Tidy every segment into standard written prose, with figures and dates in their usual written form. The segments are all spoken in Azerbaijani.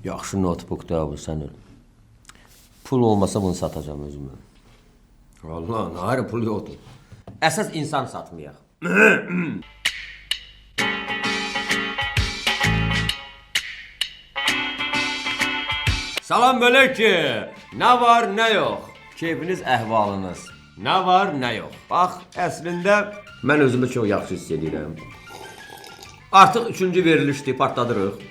Yaxşı notebookda bu sənin. Pul olmasa bunu satacağım özümə. Allah, nəhər pul yoxdur. Əsas insan satmayaq. Salam belə ki, nə var, nə yox. Keyfiniz, əhvalınız. Nə var, nə yox. Bax, əslində mən özümü çox yaxşı hiss edirəm. Artıq 3-cü verilişdir, partladırıq.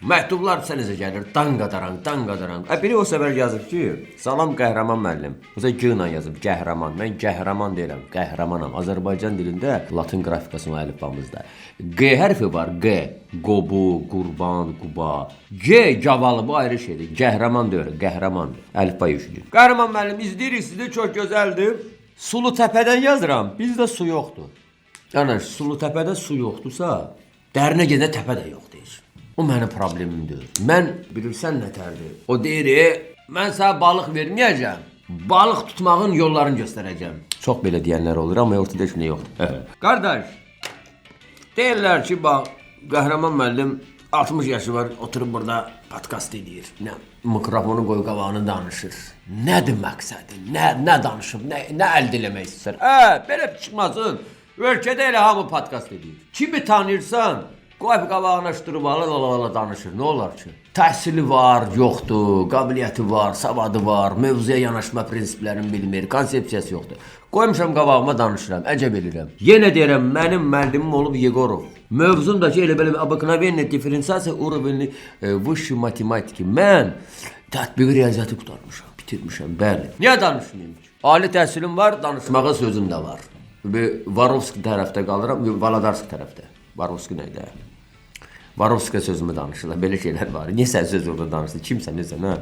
Məktublar sənizə gəlir, danqadarang, danqadarang. Biri o səvər yazıb ki, salam qəhrəman müəllim. Bizə G-la yazıb, qəhrəman. Mən qəhrəman deyirəm, qəhrəmanam. Azərbaycan dilində Latin qrafikası əlifbamızda. G hərfi var, G. Qobu, qurban, quba. G gavalı, bu ayrı şeydir. Qəhrəman deyir, qəhrəman. Əlifba yüşüdür. Qəhrəman müəllim, izləyirik sizi, çox gözəldir. Sulu təpədən yazıram, bizdə su yoxdur. Yəni, Sulu təpədə su yoxdursa, dərinə gedə təpə də yox deyir. O mənim problemimdir. Mən bilirsən nətərdir. O deyir, mən sənə balıq verməyəcəm. Balıq tutmağın yollarını göstərəcəm. Çox belə deyənlər olur, amma ortada heç nə yoxdur. Qardaş, deyirlər ki, bax, qəhrəman müəllim 60 yaşı var, oturub burada podkast edir. Nə? Mikrofonu qoy qabağını danışır. Nədir məqsədi? Nə danışıb? Nə əldə eləmək istəyir? Belə çıxmasın. Ölkədə elə hamı podkast edir. Kimi tanıyırsan, qoy qabağını açdırıb ala danışır. Nə olar ki? Təhsili var, yoxdur, qabiliyyəti var, savadı var, mövzuya yanaşma prinsiplərini bilmir, konsepsiyası yoxdur. Qoymuşam qabağıma danışıram, əcəb edirəm. Yenə deyirəm, mənim müəllimim olub Yegorov. Mövzum da ki, elə belə обыкновенная diferensiasiya уровня высшей matematiki. Mən tətbiqi riyaziyyatı qurtarmışam, bitirmişəm, bəli. Niyə danışmayayım ki? Ali təhsilim var, danışmağa sözüm də var. Varovski tərəfdə qalıram, Valadarski tərəfdə. Varovski nə idi? Varovski'yə sözümü danışırlar, belə şeylər var. Niyə sən söz orada danışdın? Kimsən, nəsən, hə?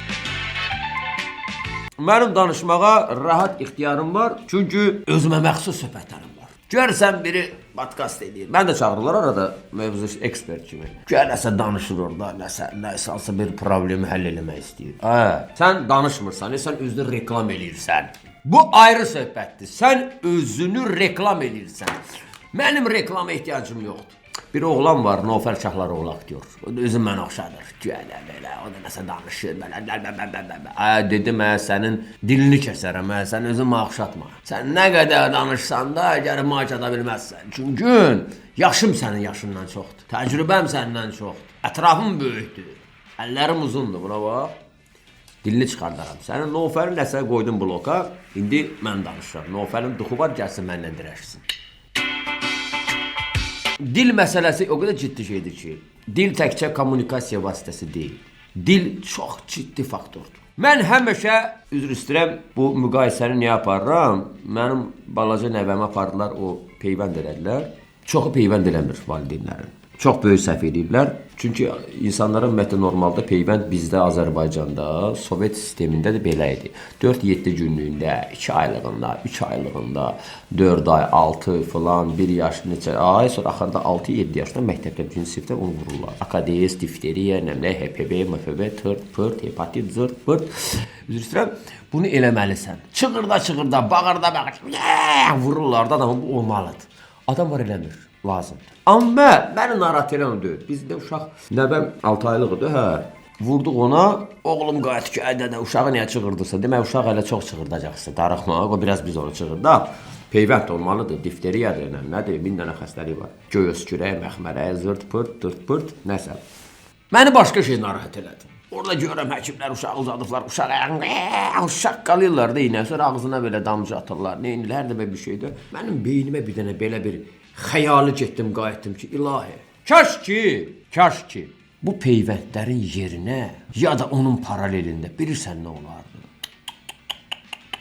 Mənim danışmağa rahat ixtiyarım var, çünki özümə məxsus söhbətlərim var. Görsən biri podkast edir. Mən də çağırırlar arada mövzu ekspert kimi. Nəsə danışır orada, nəsə bir problemi həll eləmək istəyir. Sən danışmırsan, sən özünü reklam eləyirsən. Bu ayrı söhbətdir. Sən özünü reklam eləyirsən. Mənim reklama ehtiyacım yoxdur. Bir oğlan var, Nofər Şahlıoğlu aktyor. O da özüm mən oxşadır. Gələ belə, o da nəsə danışır, belə. Dedim, sənin dilini kəsərəm, sən özümü oxşatma. Sən nə qədər danışsan da, gəlib maçada bilməzsən. Çünki yaşım sənin yaşından çoxdur. Təcrübəm səndən çoxdur. Ətrafım böyükdür. Əllərim uzundur, buna bax. Dilini çıxardaram. Sənin Nofərin nəsə qoydum bloka, indi mən danışıram. Nofərin duxu var, gəlsin mənlə dirəşsin. Dil məsələsi o qədər ciddi şeydir ki, dil təkcə kommunikasiya vasitəsi deyil. Dil çox ciddi faktordur. Mən həmişə, üzr istəyirəm, bu müqayisəni niyə aparıram? Mənim balaca nəvəmə apardılar, o peyvənd elədilər. Çoxu peyvənd eləmir valideynlərin. Çox böyük səhv edirlər. Çünki insanların ümumiyyətlə normalda peyvənd bizdə Azərbaycanda, Sovet sistemində də belə idi. 4-7 günlüyündə, 2 aylığında, 3 aylığında, 4 ay, 6 falan, 1 yaş, neçə ay, sonra axırda 6-7 yaşında məktəbdə, 1-ci sinifdə onu vururlar. AKDS, difteriya, nəmlə, HPV, MFV, tırt, pırt, hepatit, zırt, pırt. Üzr istəyirəm, bunu eləməlisən. Çığırda, bağırda, vururlar da adamı, bu olmalıdır. Adam var eləmir. Lazımdır. Amma məni narahat edən deyil. Bizdə uşaq nəvəm 6 aylıqdır, vurduq ona, oğlum qayıt ki, ədə uşağı niyə çığırdırsa, demək uşaq hələ çox çığırdacaqsa, darıxmaq, o biraz biz onu çığırdaq. Peyvənd olmalıdır, difteriyadır, nədir, 1000 dənə xəstəlik var. Göy öskürək, məxmərə, zırt pırt, dırt pırt, nəsə. Məni başqa şey narahat elədi. Orada görəm həkimlər uşağı uzadıblar, uşaq qalırlar da iynə, sonra ağzına belə damcı atırlar, neynilər də bir şeydir. Mənim beynimə bir dənə belə bir xəyalı getdim, qayıtdım ki, ilahi, kaş ki, bu peyvəndlərin yerinə ya da onun paralelində bilirsən nə olardı?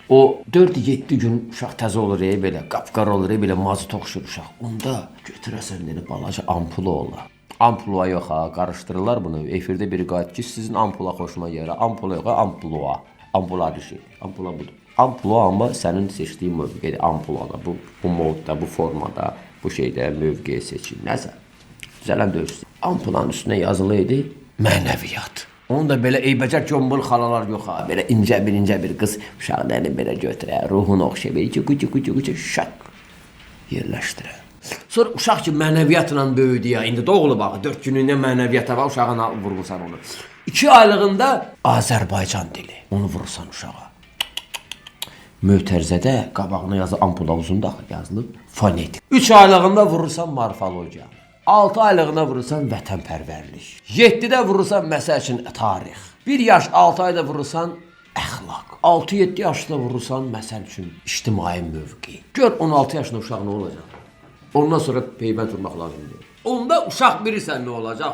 O 4-7 gün uşaq təzə olur, belə qapqara olur, belə mazut oxşur uşaq. Onda götürəsən dedi, balaca ampula olar. Ampulua yox ha, qarışdırırlar bunu. Efirdə biri qayıt ki, sizin ampula xoşuma gəlir. Ampula yox ha, ampulua. Ampula bir şey. Ampula budur. Ampulua amma sənin seçdiyin mövqedir. Ampulada, bu modda, bu formada, bu şeydə mövqeyi seçin. Nəsə, düzələn döyürsün. Ampulanın üstünə yazılı idi, mənəviyyat. Onu da belə eybəcər gömbul xalalar yox ha. Belə incə bir qız uşaqlarını belə götürə, ruhunu oxşa, belə ki, şak yerləşdirə. Sonra uşaq ki mənəviyyatla böyüdü ya. İndi doğulu bax 4 günlükdə mənəviyyata var, uşağına vurursan onu. 2 aylığında Azərbaycan dili. Onu vurursan uşağa. Mötərizədə qabağına yazı ampula uzunda yazılıb fonetik. 3 aylığında vurursan morfologiya. 6 aylığına vurursan vətənpərvərlik. 7-də vurursan məsəl üçün tarix. 1 yaş 6 ayda vurursan əxlaq. 6-7 yaşda vurursan məsəl üçün ictimai mövqe. Gör 16 yaşında uşaq nə olacaq? Ondan sonra peyvənd vurmaq lazımdır. Onda uşaq bilirsən nə olacaq?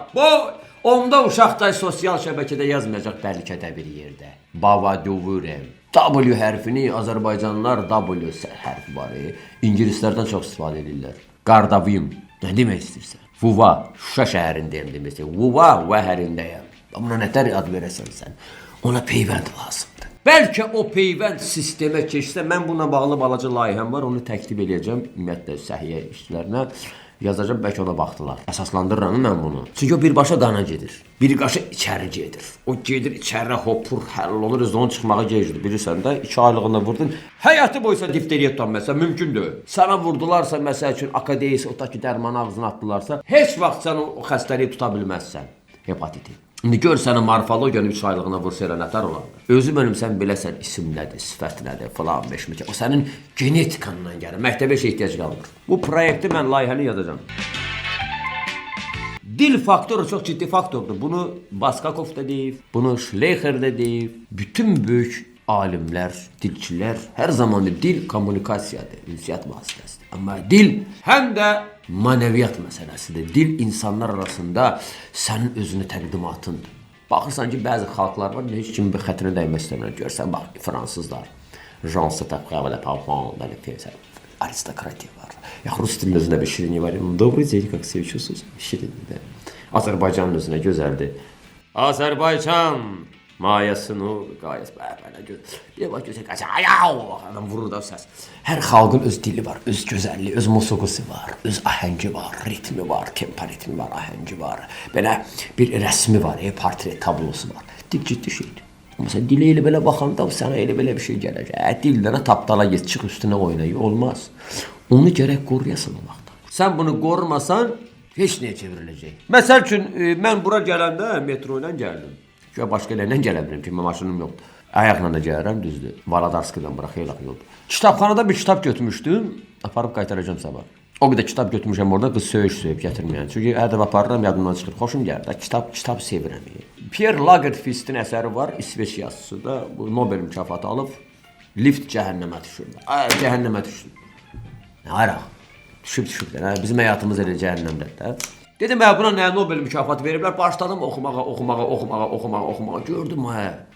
Onda uşaq da sosial şəbəkədə yazmayacaq bəlkə də bir yerdə. Baba dövürəm. W hərfini Azərbaycanlılar W hərfi var. İngilislərdən çox istifadə edirlər. Qardavıyım. Nə demək istəyirsən? Vuva. Şuşa şəhərindəyim demək istəyirsən. Vuva vəhərindəyəm. Buna nətər ad verəsən sən? Ona peyvənd lazımdır. Bəlkə o peyvənd sistemə keçsə, mən buna bağlı balaca layihəm var, onu təklif edəcəm ümumiyyətlə səhiyyə işçilərinə. Yazacaq, bəlkə ona baxdılar. Əsaslandırıram mən bunu. Çünki o birbaşa qana gedir. Birbaşa içəri gedir. O gedir içəri hopur, həll olur, onun çıxmağa gecdir. Bilirsən də 2 aylığında vurdun. Həyatı boyunca difteriya tutanməsə mümkündür. Sənə vurdularsa, məsəl üçün AKD-yə otaki dərmanı ağzına atdılarsa, heç vaxt sən o xəstəliyi tuta bilməzsən. Hepatiti. İndi gör sənə morfologiyanı 3 aylığına vursa elə nətər olardı. Özü mənimsən biləsən isim nədir, sifət nədir, falan beşməkə. O sənin genetikandan gəlir. Məktəbə şey ehtiyac qalmır. Bu proyekti mən layihəni yazacağım. Dil faktoru çox ciddi faktordur. Bunu Baskakov da deyib, bunu Schleicher da deyib. Bütün böyük alimlər, dilçilər hər zaman dil kommunikasiyadır, ünsiyyət vasitəsidir. Amma dil həm də mənəviyyat məsələsidir. Dil insanlar arasında sənin özünü təqdimatındır. Baxırsan ki, bəzi xalqlar var, heç kimin bir xətrinə dəymək istəmirlər. Görsən, bax, fransızlar. Jean Satapqa və Papon, aristokratiya var. Ya, rus dilinin özündə bir şirini var. Добрый день, как себя чувствуете? Şirindir. Azərbaycanın özünə gözəldir. Azərbaycan mayasını, qayəs, belə göz. Bir bax, gözəl qaçaq, adam vurur da səs. Hər xalqın öz dili var, öz gözəlliyi, öz musiqisi var, öz ahəngi var, ritmi var, tempo ritmi var, ahəngi var. Belə bir rəsmi var, portret tablosu var. Dil ciddi şeydir. Amma sən dilə elə belə baxanda sənə elə belə bir şey gələcək. Dillərə tapdala get, çıx üstünə oynayı, olmaz. Onu gərək qoruyasan o vaxtda. Sən bunu qorumasan, heç nəyə çevriləcək. Məsəl üçün, mən bura gələndə metro ilə gəldim. Başqa ilə gələ bilirəm ki, maşınım yoxdur. Ayaqla da gəlirəm, düzdür. Valadarskidən bura xeyli yoldur. Kitabxanada bir kitab götürmüşdüm, aparıb qaytaracağım sabah. O qədər kitab götürmüşəm orada, qız söyüb gətirməyən. Çünki hər dəfə aparıram, yadımdan çıxır. Xoşum gəlir. Kitab sevirəm. Pierre Lagerfieldin əsəri var, İsveç yazısı da. Bu Nobel mükafatı alıb, lift cəhənnəmə düşür. Cəhənnəmə düşür. Nə araq? Düşüb. Bizim həyatımız elə cəhənnəmdədir də. Dedim, buna nə Nobel mükafatı veriblər, başladım oxumağa, gördüm,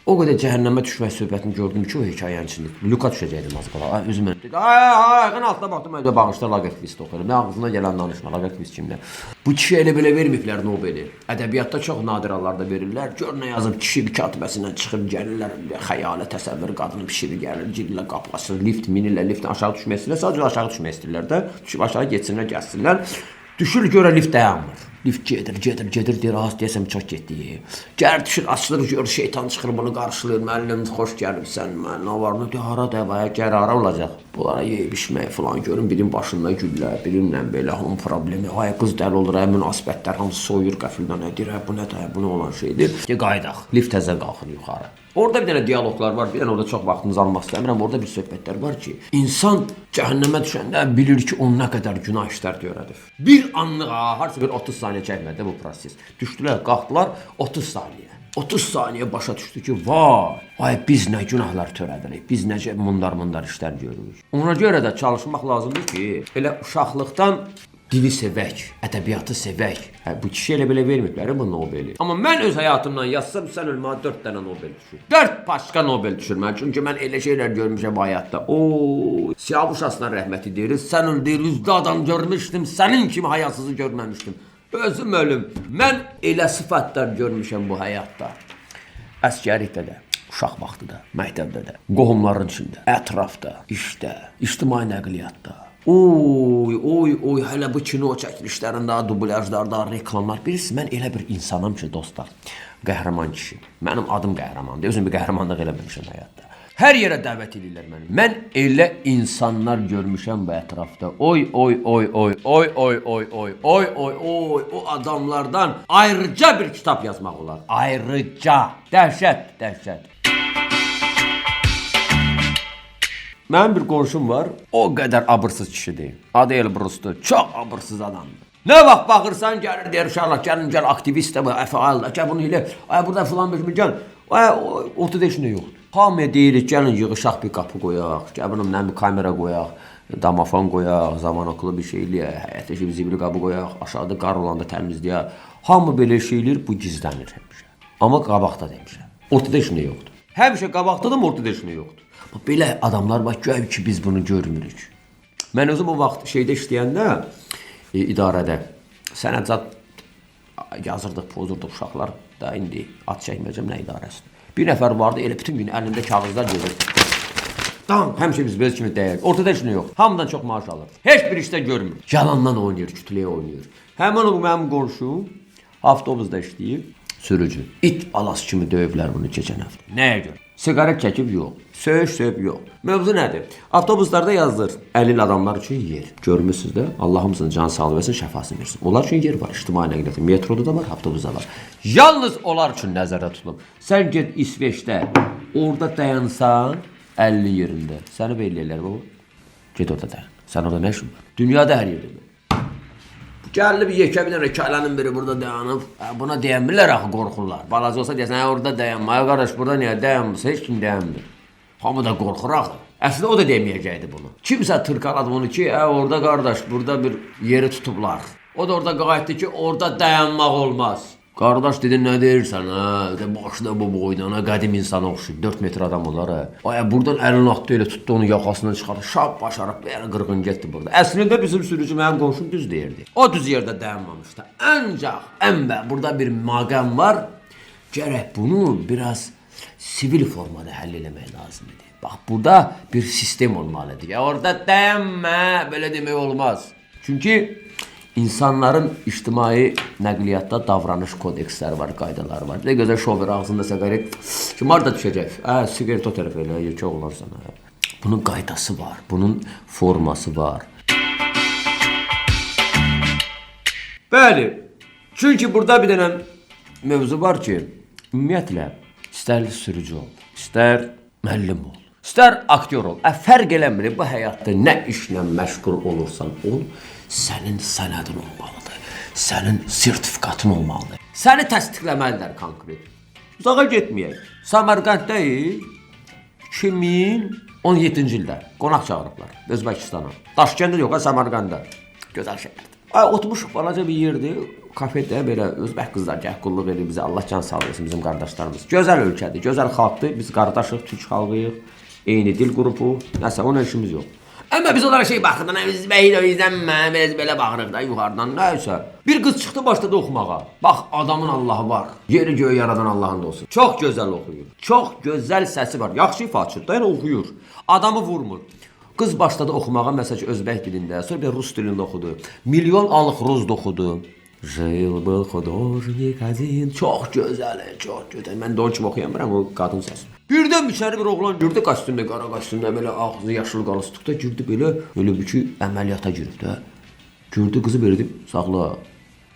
o qədər cəhənnəmə düşmək söhbətini gördüm ki, o hekayənin içində, Luka düşəcəkdim az qala, özüm dedim, ayağın altına baxdım, mən də bağışda Lagerfield'i oxuyurum, nə ağzına gələn danışma, Lagerfield kimdə. Bu kişi elə belə verməyiblər Nobeli, ədəbiyyatda çox nadir hallarda verirlər, gör nə yazıb, kişi bir katibəsindən çıxıb gəlirlər, xəyalə təsəvvür, qadını pişirir, gəlir, cillə qapqası, lift, minirlər, liftdən aşağı düşmək istəyirlər, sadəcə aşağı düşmək istəyirlər də, düşüb aşağı getsinlər, gəlsinlər. Düşür görə lift dayanmır. Lift gedir, deyir, deyəsəm çox getdi. Gəlir, düşür, açılır, gör, şeytan çıxır, bunu qarşılayır, müəllim, xoş gəlibsən, nə var, deyir, hara dəvaya, gəl, hara olacaq. Bunlara yeyib işmək falan, görün, birinin başında güllər, birinlə belə, onun problemi, qız dəli olur, münasibətlər, hamısı soyur qəfildən, deyir, bu nədir, bu nə olan şeydir. Qaydaq, lift təzə qalxır yuxarı. Orada bir dənə diyaloqlar var, bir dənə orada çox vaxtınızı almaq istəmirəm, orada bir söhbətlər var ki, insan cəhənnəmə düşəndə bilir ki, o nə qədər günah işlər törədir. Bir anlığa, harca bir 30 saniyə çəkmədi bu proses. Düşdülər, qalxdılar, 30 saniyə. 30 saniyə başa düşdü ki, vay, biz nə günahlar törədirik, biz necə mundar işlər görürük. Ona görə də çalışmaq lazımdır ki, elə uşaqlıqdan dili sevək, ədəbiyyatı sevək. Bu kişi elə belə verməkləri bu Nobeli. Amma mən öz həyatımdan yazsam, sən ölməyə 4 dənə Nobel düşür. 4 başqa Nobel düşür mən. Çünki mən elə şeylər görmüşəm həyatda. Siyavuşasına rəhməti deyiriz. Sən öldür, yüzdə adam görmüşdüm, sənin kimi hayasızı görməmişdim. Özüm ölüm. Mən elə sıfatlar görmüşəm bu həyatda. Əskərlikdə də, uşaq vaxtıda, məktəbdə də, qohumların içində, ətrafda, işdə, ictimai nəqliyyatda. Oy, hələ bu kino çəkilişlərində, dublyajlarda, reklamlar. Bilirsiniz, mən elə bir insanım ki, dostlar, qəhrəman kişi. Mənim adım qəhrəmandır. Özüm bir qəhrəmanlıq eləməmişəm həyatda. Hər yerə dəvət edirlər məni. Mən elə insanlar görmüşəm bu ətrafda. Oy oy oy oy oy oy oy oy oy oy oy o adamlardan ayrıca bir kitab yazmaq olar. Ayrıca. Dəhşət, dəhşət. Mənim bir qonşum var. O qədər abırsız kişidir. Adı Elbrusdur. Çox abırsız adamdır. Nə vaxt baxırsan gəlir deyir uşaqlar gəlin gəl aktivistə bu fəal gəl bunu elə ay burada filan bir gəl. Ay ortada heç nə yoxdur. Hamıya deyirik gəlin yığışaq bir qapı qoyaq, gəlin nə bir kamera qoyaq, damafon qoyaq, zaman okulu bir şey eləyək, həyətə bir zibili qabı qoyaq, aşağıda qar olanda təmizləyək. Hamı belə şey eləyir, bu gizlənir həmişə. Amma qabaqda demişəm. Ortada heç nə yoxdur. Həmişə qabaqda da ortada heç nə yoxdur. Belə adamlar var ki, ki biz bunu görmürük. Mən özüm o vaxt şeydə işləyəndə idarədə sənədzat yazırdıq, pozurduq uşaqlar da indi at çəkməyəcəm nə idarəsidir. Bir nəfər vardı, elə bütün gün əlində kağızlar gedir. Tamam, həmişə biz bez kimi dəyək. Ortada heç nə yox. Hamıdan çox maaş alır. Heç bir işdə görmür. Yalandan oynayır, kütləyə oynayır. Həmin o mənim qonşum avtobusda işləyir, sürücü. İt balası kimi döyüblər bunu keçən həftə. Nəyə görə? Siqaret çəkib yox. Söyüb yox. Mövzu nədir? Avtobuslarda yazılır. Əlil adamlar üçün yer. Görmürsünüz də? Allah hamısının can sağlığı versin, şəfasını versin. Onlar üçün yer var. İctimai nəqliyyatda. Metroda da var, avtobusda var. Yalnız onlar üçün nəzərdə tutulub. Sən get İsveçdə, orada dayansan 50 yerində. Səni belirlərlər bu. Get orada dayan. Sən orada nə işin var? Dünyada hər yerdə. Gəldi bir yekə bir dənə kələnin biri burada dayanıb. Buna dayanmırlar axı, qorxurlar. Balaca olsa deyəsən, orada dayanmaya qardaş, burada niyə dayanmırsa, heç kim dayanmır. Hamı da qorxur axı. Əslində o da deməyəcəkdi bunu. Kimsə tırqaladı bunu ki, orada qardaş, burada bir yeri tutublar. O da orada qayıtdı ki, orada dayanmaq olmaz. Qardaş dedi, nə deyirsən, başda bu boydana qədim insana oxşuyur, 4 metr adam olar, buradan əlin atdı, elə tutdu, onun yaxasından çıxardı, şap başarıb, belə qırğın getdi burada. Əslində bizim sürücü mənim qonşum düz deyirdi. O düz yerdə dayanmamışdı. Ancaq, burada bir məqam var, gərək bunu biraz sivil formada həll eləmək lazımdır. Bax, burada bir sistem olmalıdır. Orada dayanma, belə demək olmaz. Çünki İnsanların ictimai nəqliyyatda davranış kodeksləri var, qaydaları var. Nə gözəl şofer ağzında siqaret, kim harada düşəcək? Siqaret o tərəf elə, yekə olarsan. Bunun qaydası var, bunun forması var. Bəli, çünki burada bir dənə mövzu var ki, ümumiyyətlə, istər sürücü ol, istər müəllim ol, istər aktyor ol. Fərq eləmir, bu həyatda nə işlə məşğul olursan ol, sənin sənədin olmalıdır, sənin sertifikatın olmalıdır. Səni təsdiqləməlidir konkret. Uzağa getməyək. Samarqanddayıq, 2017-ci ildə qonaq çağırıblar Özbəkistana. Daşkəndə yox, Samarqanda. Gözəl şəhərdir. Oturmuşuq balaca bir yerdir, kafedə belə Özbək qızlar gəh qulluq edir bizə, Allah can sağ olsun bizim qardaşlarımız. Gözəl ölkədir, gözəl xalqdır, biz qardaşıq, türk xalqıyıq, eyni dil qrupu, nəsə onun işimiz yox. Amma biz onlara şey baxırdan, biz belə baxırıq da yuxarıdan, nəysə. Bir qız çıxdı, başladı oxumağa. Bax, adamın Allahı var. Yeri göğü yaradan Allahın da olsun. Çox gözəl oxuyur. Çox gözəl səsi var. Yaxşı ifaçı, da yəni oxuyur. Adamı vurmur. Qız başladı oxumağa, məsəl ki, Özbək dilində, sonra bir Rus dilində oxudu. Milyon alıq Ruzda oxudu. Jil-bil xudojnik azin. Çox gözəl, çox gözəl. Mən də onun kimi oxuyamıram, o qadın səsi. Birdən içəri bir oğlan girdi, kostyumda, qara kostyumda, belə ağzı yaşıl qalıstıqda girdi, belə bir ki, əməliyyata girib də. Gördü, qızı verdi, saxla.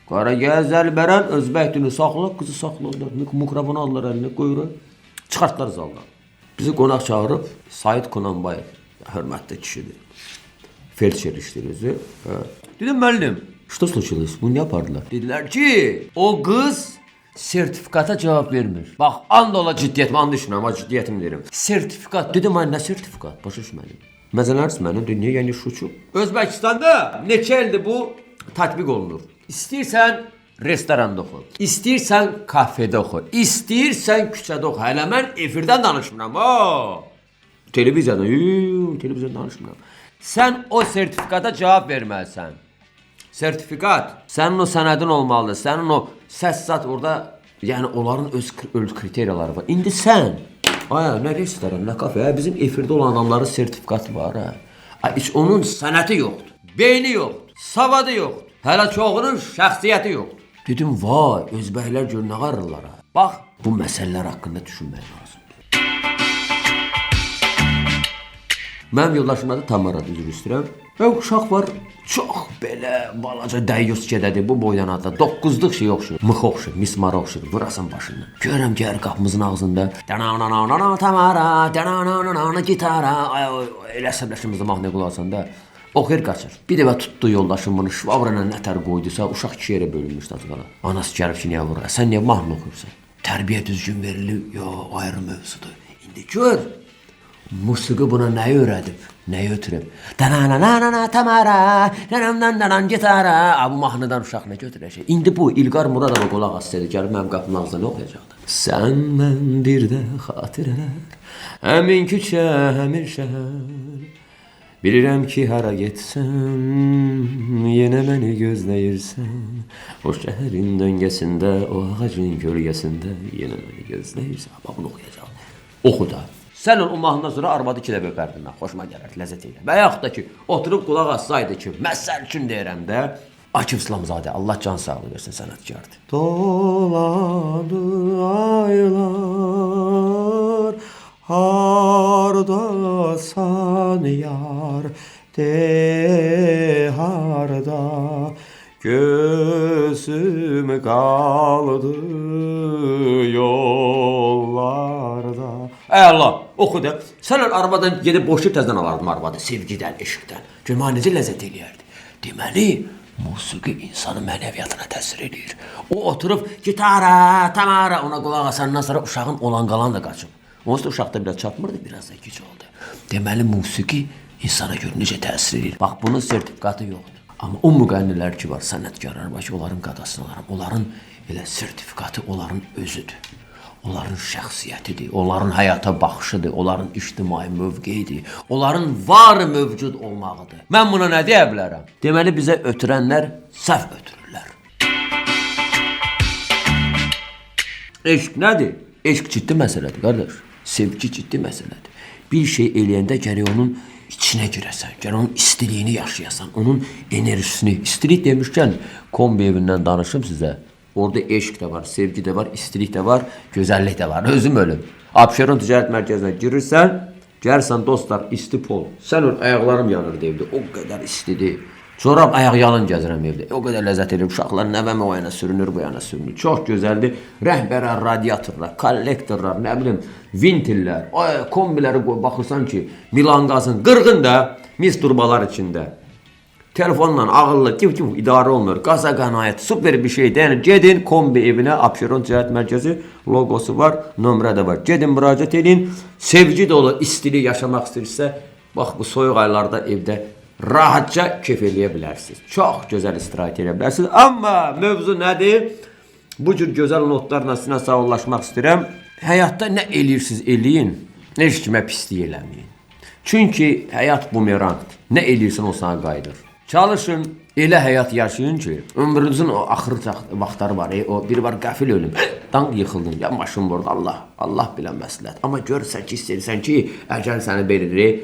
Qara gəzəl bərən, Özbək dilini saxla, qızı saxladılar. Mikrofonu aldılar əlinə, qoyur, çıxartdılar zaldan. Bizi qonaq çağırıb, Said Konanbayev, hörmətli kişidir. Felçer işləyir özü. Dedim, müəllim, что случилось? Bunu yapardılar. Dediler ki, o kız sertifikata cevap vermir. Bak, and ola ciddiyetim, and düşünürüm, ama ciddiyetimi derim. Sertifikat. Dedim, ay, ne sertifikat? Başa düşmədim. Məzələr mənim dünya yəni şuçub. Özbəkistanda neçə ildir bu tətbiq olunur. İstəyirsən restoranda oxu, istəyirsən kafedə oxu, istəyirsən küçədə oxu. Hələ mən efirdən danışmıram. Televiziyadan danışmıram. Sən o sertifikata cavab verməlisən. Sertifikat, sənin o sənədin olmalıdır, sənin o səs zat orada, yəni onların öz kriteriyaları var. İndi sən, nə restoran, nə kafe, bizim efirdə olan adamların sertifikatı var, heç onun sənəti yoxdur, beyni yoxdur, savadı yoxdur, hələ çoxunun şəxsiyyəti yoxdur. Dedim, vay, özbəklər gör nə qarırlar. Bax, bu məsələlər haqqında düşünmək lazımdır. Mənim yoldaşımda da Tamaradır, üzr istəyirəm. Və uşaq var, çox belə balaca dəyyus gedədir, bu boydan adla. 9-luq şey oxşur, mıx oxşur, mismara oxşur, vurasan başından. Görürəm gəlir qapımızın ağzında. Tamara, gitara. Elə əsəbləşimizdə mahnı qulaqsanda. Oxuyur qaçır. Bir dəfə tutdu yoldaşım bunu şvabra ilə nətər qoyduysa, uşaq 2 yerə bölünmüşdü azqala. Anası gəlib ki, niyə vurur? Sən niyə mahnı oxuyursan? Tərbiyə düzgün verilir, ayrı mövzudur. İndi gör. Musiqi buna nəyi öyrədib, nəyi ötürüb? Dananana Tamara, dananana gitara. Bu mahnıdan uşaq nə götürəcək? İndi bu İlqar Muradova qulaq assaydı, gəlib mənim qapımın ağzına nə oxuyacaqdı? Sən mən bir də xatirələr, həmin küçə, həmin şəhər. Bilirəm ki, hara getsən, yenə məni gözləyirsən. O şəhərin döngəsində, o ağacın kölgəsində, yenə məni gözləyirsən. Bunu oxuyacaq. Oxu da. Sən o mahnından sonra arvadı 2 dəfə öpərdin mən. Xoşuma gələr, ləzzət elə. Və yaxud da ki, oturub qulaq assaydı ki, məsəl üçün deyirəm də, Akif İslamzadə, Allah can sağlığı versin, sənətkardır. Doladı aylar, hardasan yar, de harda, gözüm qaldı yollarda. Ey Allah, oxu da. Sən arabadan gedib boşluq təzdən alardım arabada, sevgidən, eşqdən. Görmə necə ləzzət eləyərdi. Deməli, musiqi insanın mənəviyyatına təsir edir. O oturub gitara, tamara ona qulaq asandan sonra uşağın olan qalan da qaçıb. Onsuz da uşaqda biraz çatmırdı, biraz da güc oldu. Deməli, musiqi insana görə necə təsir edir. Bax, bunun sertifikatı yoxdur. Amma o müğənnilər ki var, sənətkarlar var ki, onların qadasını alaram. Onların elə sertifikatı onların özüdür. Onların şəxsiyyətidir, onların həyata baxışıdır, onların ictimai mövqeyidir, onların var mövcud olmağıdır. Mən buna nə deyə bilərəm? Deməli, bizə ötürənlər səhv ötürürlər. Eşq nədir? Eşq ciddi məsələdir, qardaş. Sevgi ciddi məsələdir. Bir şey eləyəndə gərək onun içinə girəsən, gərək onun istiliyini yaşayasan, onun enerjisini. İstilik demişkən, kombi evindən danışım sizə. Orada eşq də var, sevgi də var, istilik də var, gözəllik də var. Özüm ölüm. Abşeron ticarət mərkəzinə girirsən, gəlsən dostlar, istipol. Sən ol, ayaqlarım yanır evdə, o qədər istidir. Sonra ayaq yalın gəzirəm evdə. O qədər ləzzət edir, uşaqlar nəvəmə o yana sürünür, bu yana sürünür. Çox gözəldir. Rəhbərlər, radiatorlar, kollektorlar, nə bilim, vintillər, kombiləri baxırsan ki, Milan qazın, qırğın da mis turbalar içində. Telefonla ağıllı, idarə olmuyor. Qaza qənaət, super bir şeydir. Yəni, gedin kombi evinə, Abşeron ticarət mərkəzi logosu var, nömrə də var. Gedin, müraciət edin. Sevgi dolu, istili yaşamaq istəyirsə, bax, bu soyuq aylarda evdə rahatca keyf eləyə bilərsiniz. Çox gözəl istirahət eləyə bilərsiniz. Amma mövzu nədir? Bu cür gözəl notlarla sizinlə sağollaşmaq istəyirəm. Həyatda nə eləyirsiniz, eləyin. Heç kimə pislik eləməyin. Çünki həyat bumerangdır. Nə eləyirsən, o sana qayıdır. Çalışın, elə həyat yaşayın ki, ömrünüzün o axır vaxtları var. O biri var, qəfil ölüm. Dan yıxıldın, ya maşın vurdu, Allah bilən məsləhət. Amma görürsən ki, istəyirsən ki, əcəl səni verir.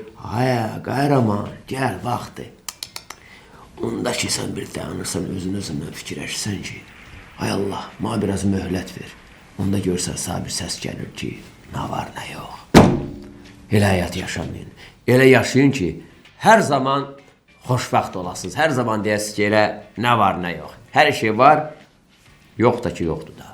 Qəhrəman, gəl, vaxtdır. Onda ki, sən bir dayanırsan, özündən fikirləşirsən ki, ay Allah, mənə biraz möhlət ver. Onda görsən, sağ bir səs gəlir ki, nə var, nə yox. Elə həyat yaşamayın. Elə yaşayın ki, hər zaman xoşbəxt olasınız. Hər zaman deyəsiniz ki, elə nə var, nə yox. Hər şey var, yox da ki, yoxdur da.